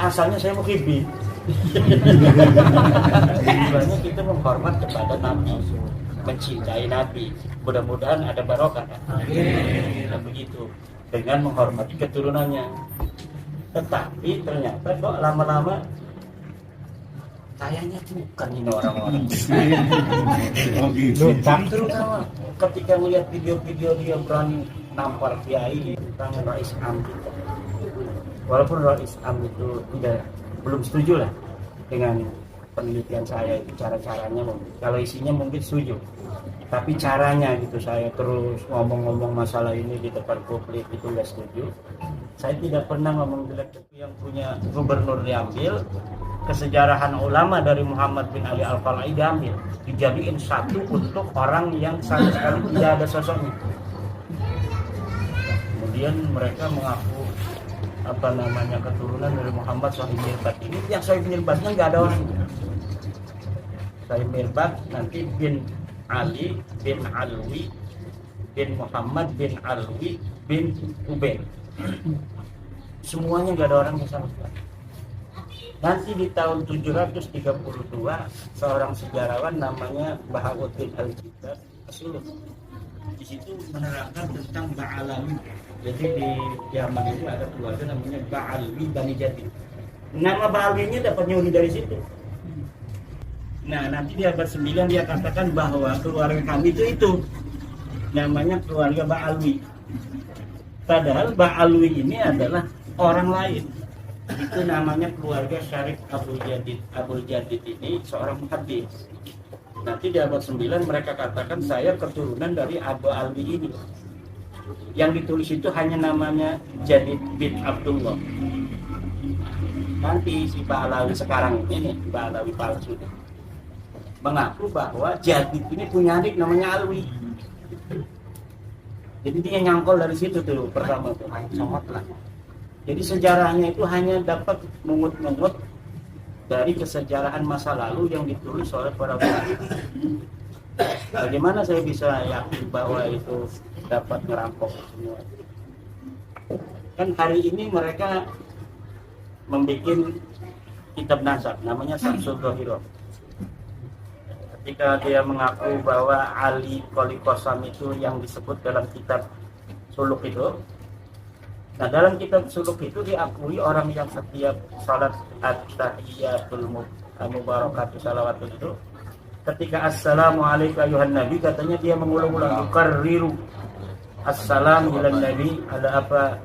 asalnya saya muhibbi. Tujuannya kita menghormat kepada Nabi, mencintai Nabi. Mudah-mudahan ada barokah. Nah, begitu. Dengan menghormati keturunannya. Tetapi ternyata kok lama-lama kayaknya bukan ini orang-orang. Terutama ketika melihat video-video dia berani nampar kiai tentang Rais Am. Walaupun Rais Am itu belum setuju lah dengan penelitian saya itu cara-caranya. Kalau isinya mungkin setuju, tapi caranya gitu saya terus ngomong-ngomong masalah ini di depan publik itu nggak setuju. Saya tidak pernah ngomong jelek, tapi yang punya gubernur diambil, kesejarahan ulama dari Muhammad bin Ali Al-Fala'i diambil, dijadiin satu untuk orang yang sama sekali tidak ada sosoknya. Kemudian mereka mengaku keturunan dari Muhammad Sahib Mirbad. Ini yang Sahib Mirbadnya nggak ada orang. Sahib Mirbad nanti bin Ali bin Alwi bin Muhammad bin Alwi bin Ubaid. Semuanya nggak ada orang yang sama sekali. Nanti di tahun 732 seorang sejarawan namanya Bahauddin Al-Kitab As-Suluk di situ menerangkan tentang Ba'alawi. Jadi di Yaman itu ada keluarga namanya Ba'alwi Bani Jadid. Nama Ba'alwinya dapat nyuri dari situ. Nah, nanti di abad 9 dia katakan bahwa keluarga kami itu namanya keluarga Ba'alwi. Padahal Ba'alwi ini adalah orang lain. Itu namanya keluarga Syarif Abul Jadid. Abul Jadid ini seorang muhaddits. Nanti di abad 9 mereka katakan saya keturunan dari Abu Alwi ini. Yang ditulis itu hanya namanya Jadid bin Abdullah. Nanti si Ba'alawi sekarang ini nih, Ba'alawi palsu ini, mengaku bahwa Jadid ini punya adik namanya Alwi. Jadi dia nyangkol dari situ tuh pertama tuh, somot lah. Jadi sejarahnya itu hanya dapat mengut-mengut dari kesejarahan masa lalu yang ditulis oleh para ulama. Bagaimana saya bisa yakin bahwa itu dapat merampok semua? Kan hari ini mereka membuat kitab nasab namanya Samsul Dhahirah. Ketika dia mengaku bahwa Ali Qoli Qasam itu yang disebut dalam kitab suluk itu. Nah, dalam kitab suluk itu diakui orang yang setiap salat at-tahiyatul mubarakatuh salawatun itu ketika assalamualaikum ayuhan nabi katanya dia mengulang-ulang yukarriru assalamu ilan nabi ada apa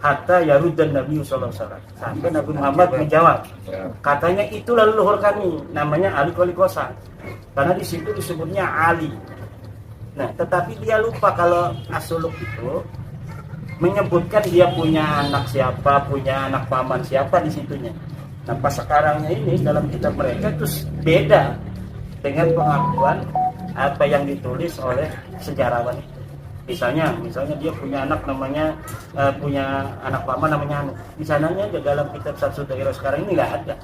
hatta yaruddan nabi sallallahu alaihi wasallam sampai Nabi Muhammad menjawab katanya itulah leluhur kami namanya Ali Qoli Qasam karena di situ disebutnya Ali. Nah, tetapi dia lupa kalau as-suluk itu menyebutkan dia punya anak siapa, punya anak paman siapa di situnya. Nah, pas sekarangnya ini dalam kitab mereka terus beda dengan pengakuan apa yang ditulis oleh sejarawan itu. Misalnya dia punya anak namanya punya anak paman namanya Anu. Di sananya dalam kitab Samsul Dhahirah sekarang ini nggak ada.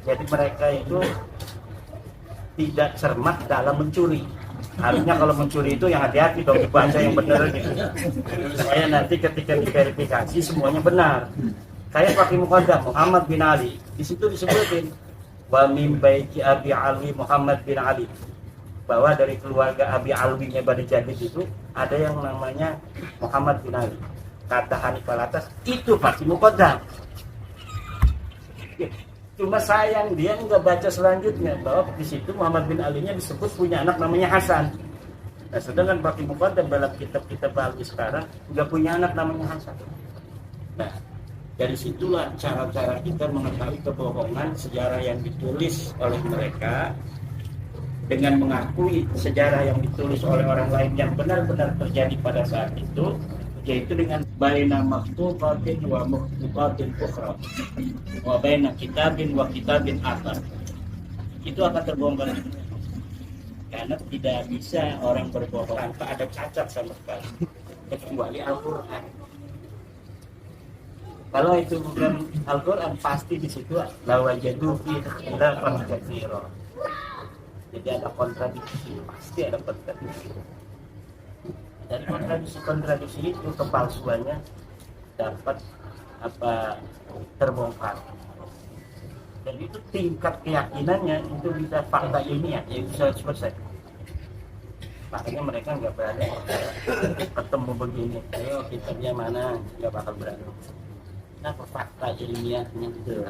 Jadi mereka itu tidak cermat dalam mencuri. Harusnya kalau mencuri itu yang hati-hati dong, dibaca yang benar gitu. Supaya nanti ketika diverifikasi semuanya benar. Kayak pakai muqaddam Muhammad bin Ali, di situ disebutin wa min baiti Abi Alwi Muhammad bin Ali, bahwa dari keluarga Abi Alwinya Bani Jadid itu ada yang namanya Muhammad bin Ali. Kata Hanifal atas itu pasti muqaddam. Cuma sayang dia nggak baca selanjutnya bahwa di situ Muhammad bin Ali-nya disebut punya anak namanya Hasan. Nah, sedangkan Baqi Muqaddam dalam kitab-kitab Alwi sekarang nggak punya anak namanya Hasan. Nah, dari situlah cara-cara kita mengetahui kebohongan sejarah yang ditulis oleh mereka dengan mengakui sejarah yang ditulis oleh orang lain yang benar-benar terjadi pada saat itu, yaitu dengan baina maktubatin wa maktubatin ukhra wa baina kitabin wa kitabin akhar. Itu akan terbongkar karena tidak bisa orang berbohong tanpa ada cacat sama sekali kecuali Al-Quran. Kalau itu bukan Al-Quran pasti di situ la wajadu fi ikhtilafan katsira. Jadi ada kontradiksi, pasti ada kontradiksi. Dari kontradiksi itu kepalsuannya dapat terbongkar. Dan itu tingkat keyakinannya itu bisa fakta ilmiah ya bisa 100%. Makanya mereka nggak berani ketemu begini, ayo kitabnya mana, nggak bakal berani. Nah, fakta ilmiahnya gitu.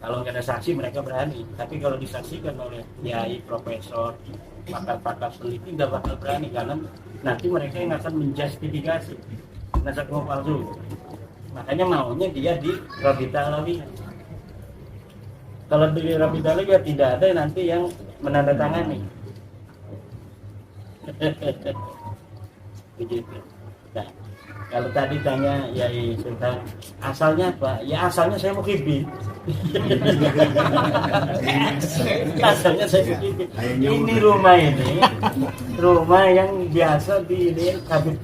Kalau nggak ada saksi mereka berani, tapi kalau disaksikan oleh kiai, profesor, pakar-pakar peneliti nggak bakal berani karena nanti mereka yang akan menjustifikasi naskah palsu. Makanya maunya dia di Rabita Alawiyah. Kalau di Rabita Alawiyah tidak ada nanti yang menandatangani. Begitu. Nah, kalau tadi tanya Yai Sultan asalnya apa? Ya asalnya saya Muhyiddin. Asalnya saya Muhyiddin. Ini rumah yang biasa di ini Habib.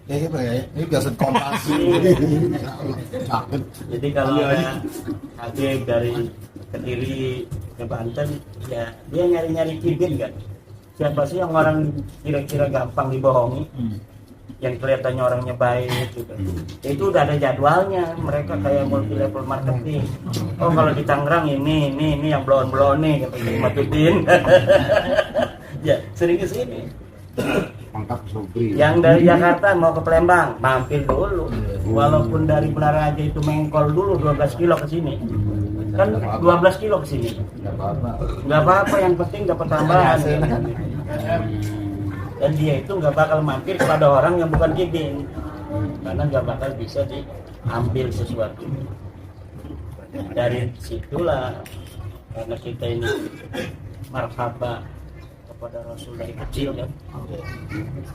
Ya, ini biasa kompasi. Jadi kalau ada Habib dari Kediri ke Banten, ya dia nyari-nyari kibin kan. Siapa sih yang orang kira-kira gampang dibohongi, yang kelihatannya orangnya baik gitu. Itu udah ada jadwalnya, mereka kayak multi level marketing. Oh kalau di Tangerang ini yang blon nih kata Matuddin. Ya sering ke sini. Yang dari Jakarta mau ke Palembang, mampir dulu. Walaupun dari Belaraja itu mengkol dulu 12 kilo ke sini. Kan 12 kilo ke sini. Enggak apa-apa, yang penting dapat tambahan. Dan dia itu nggak bakal mampir kepada orang yang bukan kibin, karena nggak bakal bisa diambil sesuatu. Dari situlah karena kita ini marhaba kepada Rasul dari kecil ya.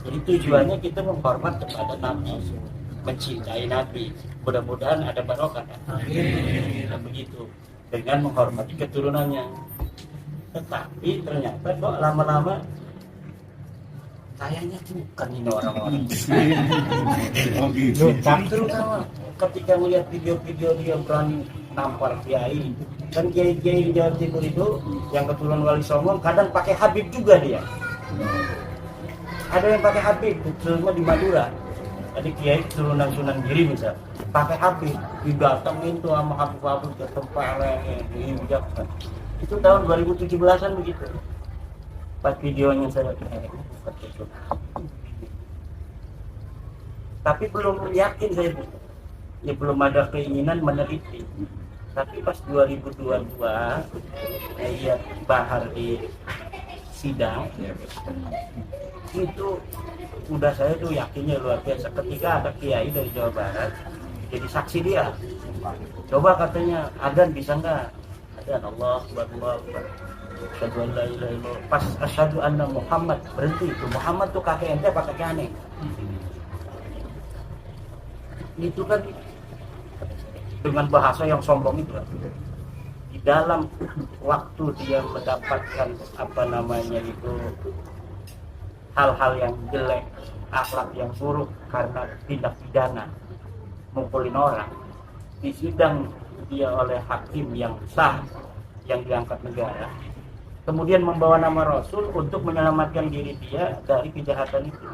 Jadi tujuannya kita menghormat kepada Nabi, mencintai Nabi. Mudah-mudahan ada barokah. Dan begitu dengan menghormati keturunannya. Tetapi ternyata kok lama-lama kayaknya bukan ini orang-orang. Terutama ketika melihat video-video dia berani nampar kiai. Kan kiai-kiai di Jawa Timur itu yang keturunan Wali Songo kadang pakai Habib juga dia. Ada yang pakai Habib, terutama di Madura. Tadi kiai keturunan Sunan Giri misal, pakai Habib, didatengin tuh sama Habib ke tempat diinjak. Itu tahun 2017-an begitu. Pas videonya saya seperti itu. Tapi belum yakin saya, ya belum ada keinginan meneliti. Tapi pas 2022 saya lihat Bahar di sidang itu udah saya tuh yakinnya luar biasa ketika ada kiai dari Jawa Barat jadi saksi dia. Coba katanya adzan bisa nggak? Adzan Allah Akbar. Asyhadu an la ilaha illallah. Pas asyhadu anna Muhammad berhenti itu. Muhammad tuh kakek ente apa kakek aneh? Itu kan dengan bahasa yang sombong itu. Di dalam waktu dia mendapatkan hal-hal yang jelek, akhlak yang buruk karena tindak pidana mukulin orang, disidang dia oleh hakim yang sah yang diangkat negara, kemudian membawa nama Rasul untuk menyelamatkan diri dia dari kejahatan itu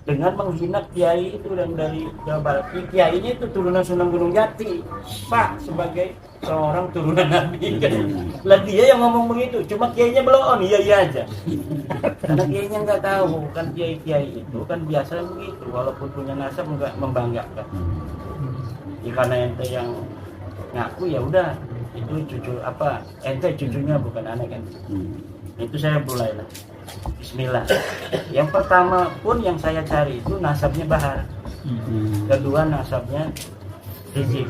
dengan menghina kiai itu dan dari Jawa Barat. Kiainya itu turunan Sunan Gunung Jati, Pak, sebagai seorang turunan Nabi kan. Lah dia yang ngomong begitu, cuma kiainya belum iya aja. Karena kiainya nggak tahu, kan kiai itu kan biasa begitu, walaupun punya nasab nggak membanggakan. Ya, karena ente yang ngaku ya udah itu cucu ente cucunya bukan anak kan. Itu saya mulailah. Bismillah. Yang pertama pun yang saya cari itu nasabnya Bahar. Kedua nasabnya Rizik.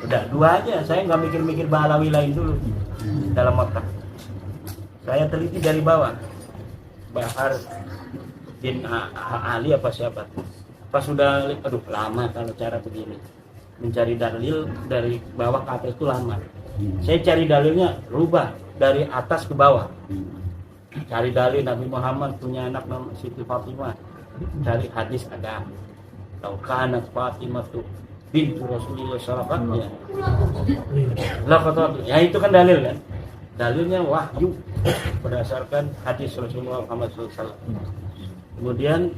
Udah dua aja, saya nggak mikir-mikir Balawi lain dulu dalam otak. Saya teliti dari bawah. Bahar bin Ali apa siapa? Pas sudah, aduh lama kalau cara begini. Mencari dalil dari bawah ke atas itu lama. Saya cari dalilnya rubah dari atas ke bawah. Cari dalil Nabi Muhammad punya anak nama Siti Fatimah. Cari hadis ada Taukana Fatimah tuh bintu Rasulullah SAW. Lah kata ya itu kan dalil kan. Dalilnya wahyu berdasarkan hadis Rasulullah Muhammad SAW. Kemudian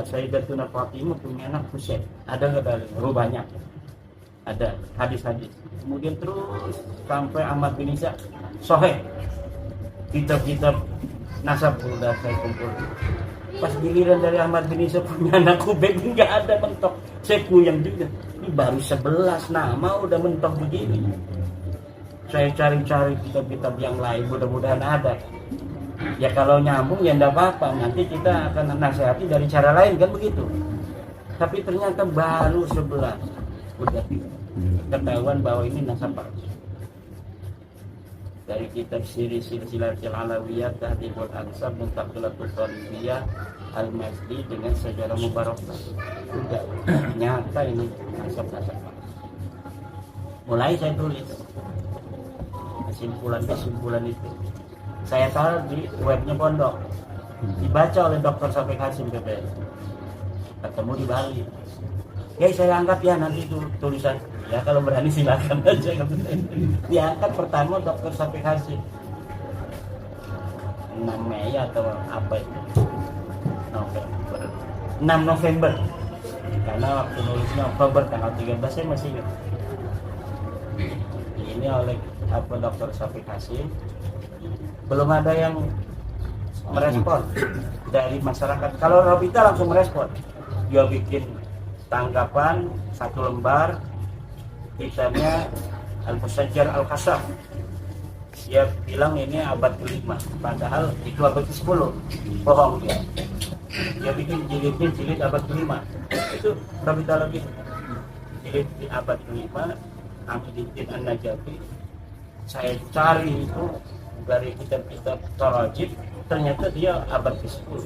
Sayyidatuna Fatimah punya anak Husain. Ada nggak dari? Oh banyak. Ada hadis-hadis. Kemudian terus sampai Ahmad bin Isa. Sahih. Kitab-kitab nasab sudah saya kumpul. Pas giliran dari Ahmad bin Isa punya anak Ubay nggak ada mentok. Saya puyeng juga. Ini baru 11 nama udah mentok begini. Saya cari-cari kitab-kitab yang lain, mudah-mudahan ada. Ya kalau nyambung ya enggak apa-apa, nanti kita akan nasihati dari cara lain kan begitu. Tapi ternyata baru 11 udah ketahuan bahwa ini nasab palsu. Dari kitab Silsilatul Alawiyah, Tahdhibul Ansab, Muntaqilatul Talibiyah, Al-Mazdi dengan sejarah Mubarakah. Sudah nyata ini nasab-nasab palsu. Mulai saya tulis kesimpulan itu. Saya taruh di webnya pondok, dibaca oleh Dr. Syafiq Hasim PPS, ketemu di Bali. Ya saya angkat ya nanti itu tulisan. Ya kalau berani silakan aja. Diangkat pertama Dr. Syafiq Hasim 6 Mei atau apa itu, 6 November. Karena waktu nulisnya Oktober tanggal 13 saya masih ingat. Ini oleh Dr. Syafiq Hasim. Belum ada yang merespon dari masyarakat. Kalau Robita langsung merespon, dia bikin tanggapan 1 lembar, kitabnya Al-Musajjar Al-Khasab. Dia bilang ini abad ke-5, padahal itu abad ke-10. Bohong dia. Dia bikin jilid abad ke-5. Itu Robita lagi. Jilid di abad ke-5, Hamiduddin An-Najafi. Saya cari itu dari kitab-kitab Tarajib, ternyata dia abad ke-10.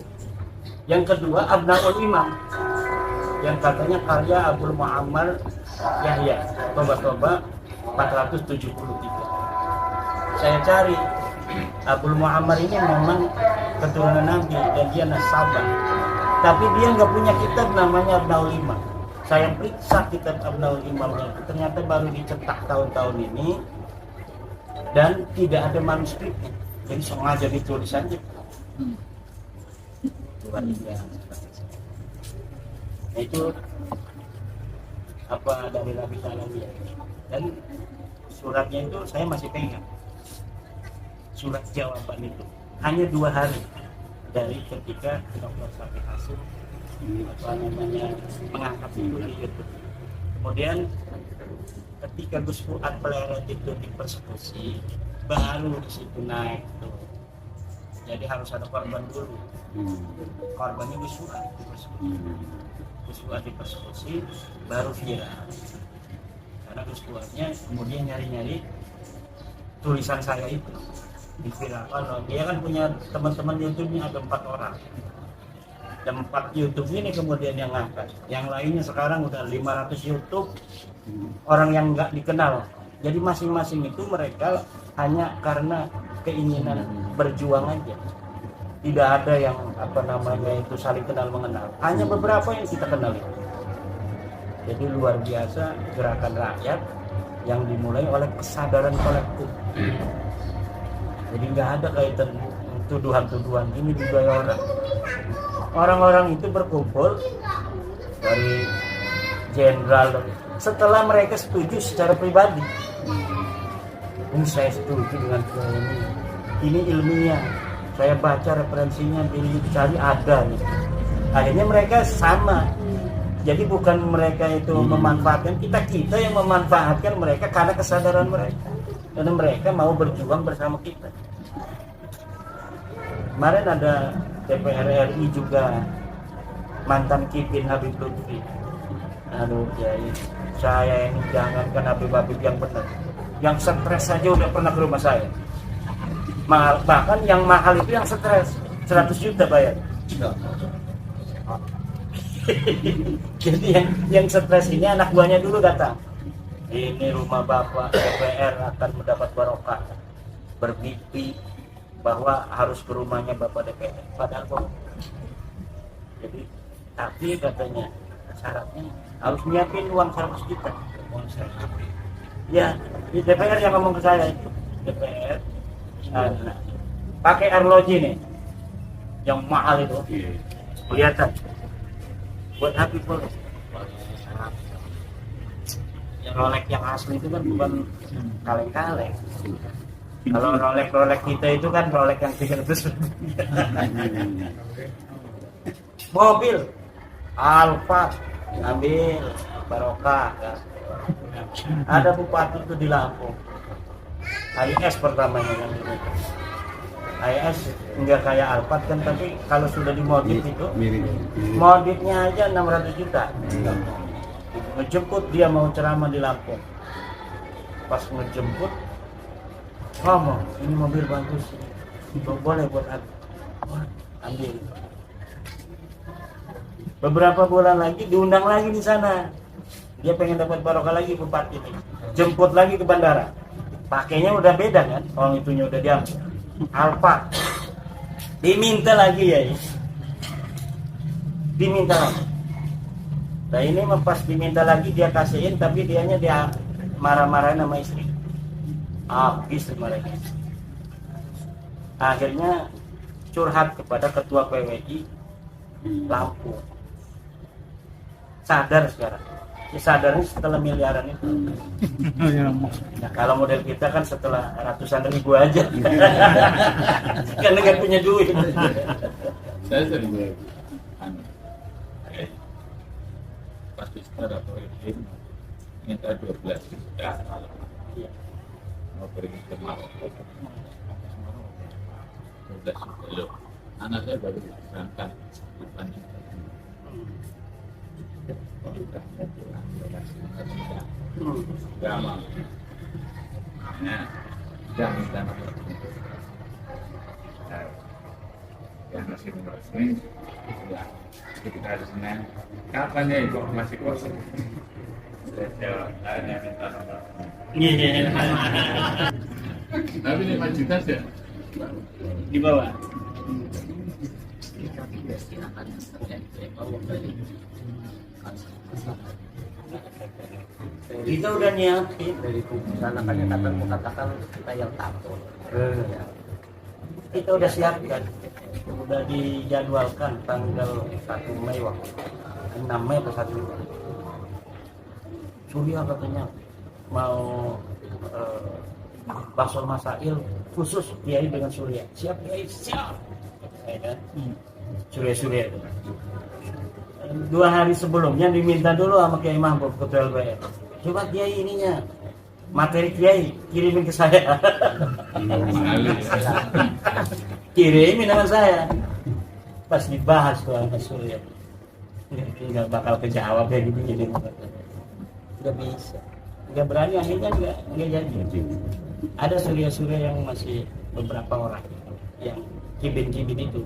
Yang kedua Abnaul Imam, yang katanya karya Abdul Muammar Yahya, Toba 473. Saya cari Abdul Muammar ini memang keturunan Nabi dan dia nasabah, tapi dia nggak punya kitab namanya Abnaul Imam. Saya periksa kitab Abnaul Imamnya, ternyata baru dicetak tahun-tahun ini dan tidak ada manuskripnya, jadi sengaja ditulis saja. Luar biasa. Itu apa dari Nabi Sallallahu. Dan suratnya itu saya masih pegang. Surat jawaban itu hanya 2 hari dari ketika Dr. Syafiq Hasim mengangkat itu di YouTube. Kemudian ketika Gus Fuad Peleret itu dipersekusi, baru di situ naik tuh. Jadi harus ada korban dulu. Korbannya Gus Fuad dipersekusi. Gus Fuad dipersekusi baru viral. Karena Gus Fuadnya kemudian nyari-nyari tulisan saya itu diviralkan. Dia kan punya teman-teman YouTube-nya ada 4 orang. Dan 4 YouTube ini kemudian yang ngangkat. Yang lainnya sekarang udah 500 YouTube orang yang nggak dikenal. Jadi masing-masing itu mereka hanya karena keinginan berjuang aja. Tidak ada yang itu saling kenal mengenal. Hanya beberapa yang kita kenal. Jadi luar biasa gerakan rakyat yang dimulai oleh kesadaran kolektif. Jadi nggak ada kaitan tuduhan-tuduhan ini digaya orang. Orang-orang itu berkumpul dari jenderal setelah mereka setuju secara pribadi. Ini saya setuju dengan ini ilmiah. Saya baca referensinya, cari ada nih. Akhirnya mereka sama. Jadi bukan mereka itu memanfaatkan kita yang memanfaatkan mereka karena kesadaran mereka. Karena mereka mau berjuang bersama kita. Kemarin ada DPR RI juga mantan Kipin Habib Lutfi. Aduh jadi saya ini jangankan Habib yang benar, yang stres saja udah pernah ke rumah saya. Bahkan yang mahal itu yang stres 100 juta bayar. Jadi yang stres ini anak buahnya dulu datang. Ini rumah bapak DPR akan mendapat barokah, bermimpi bahwa harus ke rumahnya bapak DPR. Padahal kok. Jadi tapi katanya syaratnya harus nyiapin uang 100 juta. Ya, di DPR yang ngomong ke saya itu DPR pakai arloji nih. yang mahal itu kelihatan buat Habib boleh. Yang Rolex yang asli itu kan bukan kaleng-kaleng. Kalau Rolex kita itu kan Rolex yang 300 mobil Alfa ambil Barokah kan. Ada bupati itu di Lampung IS pertamanya kan itu. IS enggak kayak Alphard kan, tapi kalau sudah dimodif itu modifnya aja 600 juta. Ngejemput dia mau ceramah di Lampung. Pas ngejemput ngomong, ini mobil bagus, boleh buat aku. Ambil. Beberapa bulan lagi diundang lagi di sana. Dia pengen dapat barokah lagi bupati ini. Jemput lagi ke bandara. Pakainya udah beda kan, orang itunya udah diambil. Alfa diminta lagi ya, diminta lagi. Nah ini pas diminta lagi dia kasihin, tapi dianya dia marah-marahin sama istri. Habis marahnya. Akhirnya curhat kepada ketua PWI Lampung. Sadar sekarang. Ya sadarnya setelah miliaran itu. Nah, kalau model kita kan setelah ratusan ribu aja. Karena nggak punya duit. Saya sering pas Easter atau ini minta 12 juta mau pergi ke Maroko 12 juta loh. Anak saya baru berangkat drama. Nah, jangan minta nomor yang masih resmi sudah kita harus Senin. Kapan ya itu masih kosong? Saya hanya minta nomor. Tapi 5 juta sih Di bawah. Kita udah nyiapin dari sana kan katakan kita yang takut. Kita udah siapkan, udah dijadwalkan tanggal 1 Mei waktu 6 Mei atau 1 Mei. Surya katanya mau bakso masail khusus kiai dengan Surya. Siap kiai, siap. Ya kan? Surya itu. 2 hari sebelumnya diminta dulu sama Kiai Mahbub ketua LBR. Coba Kiai ininya materi Kiai kirimin ke saya. Kirimin sama saya. Pas dibahas tuh sama Surya. Nggak bakal kejawab kayak gitu jadi nggak bisa. Nggak berani akhirnya nggak jadi. Ada Surya yang masih beberapa orang yang kibin itu.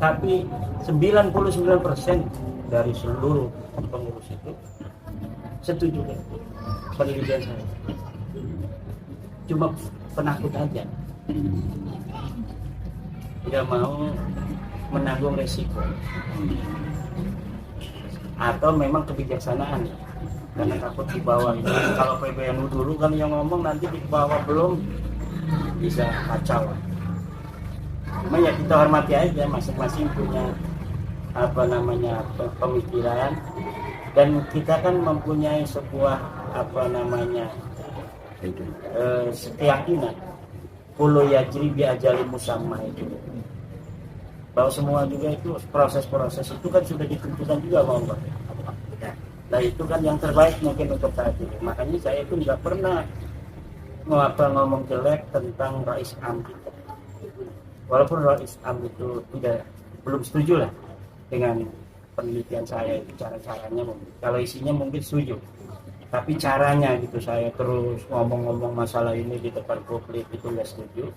Tapi 99% dari seluruh pengurus itu setuju dengan penelitian saya. Cuma penakut aja, tidak mau menanggung resiko, atau memang kebijaksanaan karena takut di bawah itu. Kalau PBNU dulu kan yang ngomong, nanti di bawah belum bisa kacau. Cuma ya kita hormati aja, masing-masing punya pemikiran, dan kita kan mempunyai sebuah keyakinan kullu yajri bi ajali musamma itu, bahwa semua juga itu proses-proses itu kan sudah ditentukan juga Allah. Nah itu kan yang terbaik mungkin untuk saat ini. Makanya saya itu nggak pernah ngomong jelek tentang Rais Am kita. Walaupun Rais Am itu belum setuju lah dengan penelitian saya itu, cara-caranya mungkin. Kalau isinya mungkin setuju, tapi caranya gitu, saya terus ngomong-ngomong masalah ini di depan publik itu nggak setuju.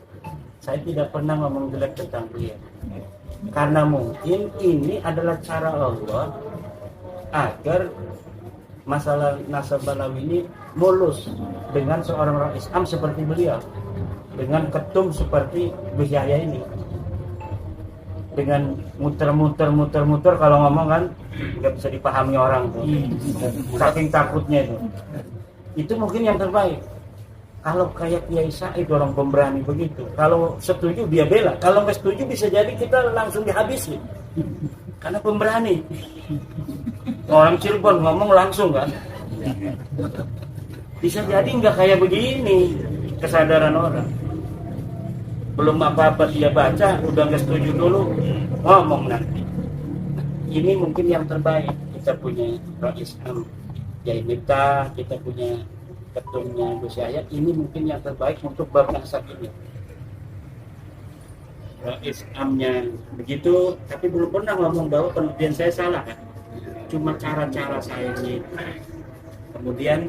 Saya tidak pernah ngomong jelek tentang beliau, karena mungkin ini adalah cara Allah agar masalah Nasabalawi ini mulus dengan seorang Rais Am seperti beliau, dengan ketum seperti Gus Yahya ini, dengan muter-muter kalau ngomong kan nggak bisa dipahami orang tuh, saking takutnya itu mungkin yang terbaik. Kalau kayak Kiai Said orang pemberani begitu, kalau setuju dia bela, kalau nggak setuju bisa jadi kita langsung dihabisi. Karena pemberani. Orang Cirebon ngomong langsung kan. Bisa jadi nggak kayak begini kesadaran orang. Belum apa-apa dia baca, udah nggak setuju dulu, ngomong nanti. Ini mungkin yang terbaik. Kita punya Rais Am Yai Miftah, kita punya ketumnya Gus Yahya. Ini mungkin yang terbaik untuk bangsa ini. Rais Amnya begitu, tapi belum pernah ngomong bahwa penelitian saya salah kan. Cuma cara-cara saya ini. Kemudian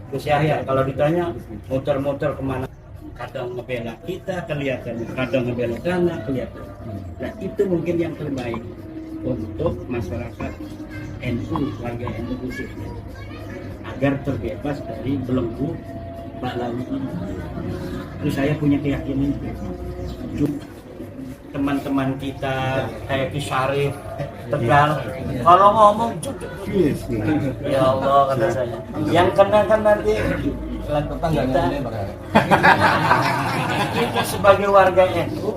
Gus Yahya kalau ditanya muter-muter kemana, kadang ngebela kita kelihatan, kadang ngebela dana kelihatan. Nah itu mungkin yang terbaik untuk masyarakat NU, warga NU khususnya, agar terbebas dari belenggu Pahlawi ini. Terus saya punya keyakinan teman-teman kita kayak Ki Syarif Tegal kalau ngomong ya Allah kata saya yang kena kan nanti kita sebagai warga NU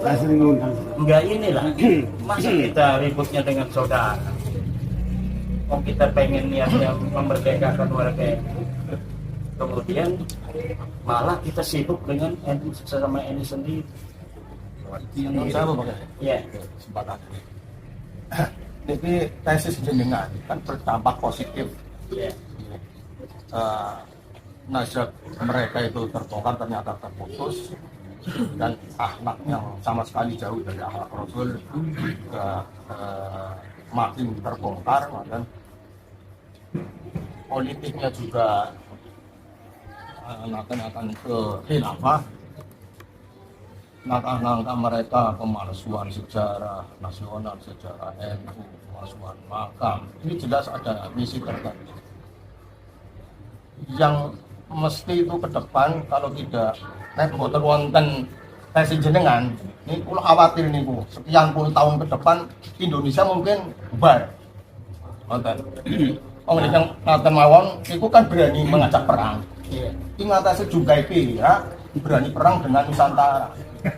enggak inilah masa kita ributnya dengan saudara. Oh kita pengen niatnya memerdekakan warga NU, kemudian malah kita sibuk dengan NU sesama NU sendiri. Menurut saya apa Pak? Iya. Kesempatan. Jadi tesis jenengan kan berdampak positif. Iya. Nazar mereka itu terbongkar ternyata terputus dan akhlak yang sama sekali jauh dari akhlak Rasul juga makin terbongkar dan politiknya juga akan ke khilafah. Langkah-langkah mereka pemalsuan sejarah nasional, sejarah NU, pemalsuan makam, ini jelas ada misi tertentu yang mesti itu ke depan kalau tidak boten wonten tesis jenengan ini kula khawatir niku sekian puluh tahun ke depan Indonesia mungkin bubar. Wonten. Wong yang ngaten mawon iku kan berani mengajak perang. Iki ngatasi jungkai ya, berani perang dengan Nusantara.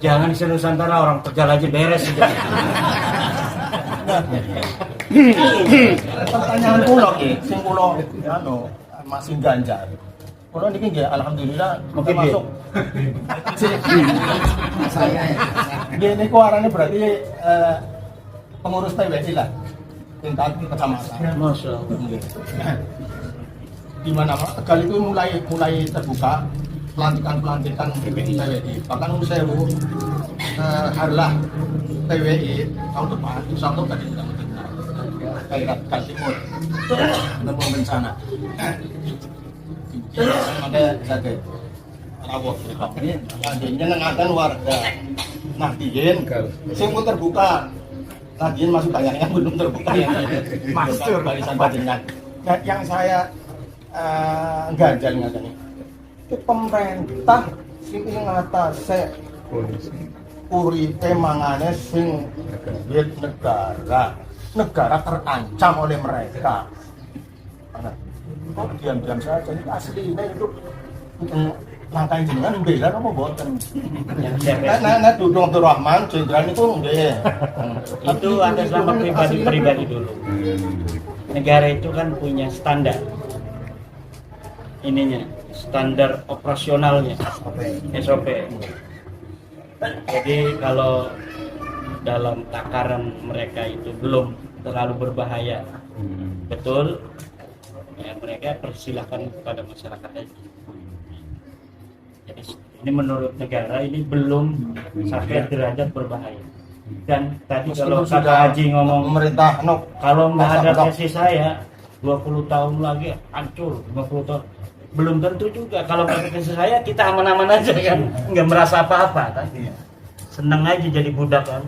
Jangan di Nusantara, orang Tegal aja beres. Pertanyaan kula ki, sing kula masih ganjar. Kula niki nggih alhamdulillah mungkin masuk. Saya. Nggih niku arane berarti pengurus PWI lah. Tingkat kecamatan. Masyaallah. Di mana Tegal itu mulai terbuka pelantikan PWI. Bahkan saya harlah PWI tahun depan insya Allah tadi kita mendengar Kairat Timur menemukan bencana. Makanya saya rawuh ini nengakan warga Nahdien sing pun terbuka. Nahdien masih banyak yang belum terbuka yang master barisan panjenengan. Yang saya ganjal ngatani pemerintah sing ngatasi uripe mangane sing negara terancam oleh mereka. Kok diam-diam saja ini aslinya itu langkah jenengan bela apa mboten? Nah Dudung Abdul Rahman jenderal itu nggih. Itu ada sama pribadi dulu. Negara itu kan punya standar. Ininya standar operasionalnya SOP. Jadi kalau dalam takaran mereka itu belum terlalu berbahaya, betul, ya mereka persilahkan kepada masyarakat aja. Jadi ini menurut negara ini belum sampai derajat berbahaya. Dan tadi kalau kata Haji ngomong pemerintah kalau nggak ada tesis saya 20 tahun lagi hancur, 50 tahun. Belum tentu juga kalau pakai saya kita aman-aman aja kan, nggak merasa apa-apa kan, seneng aja jadi budak kan.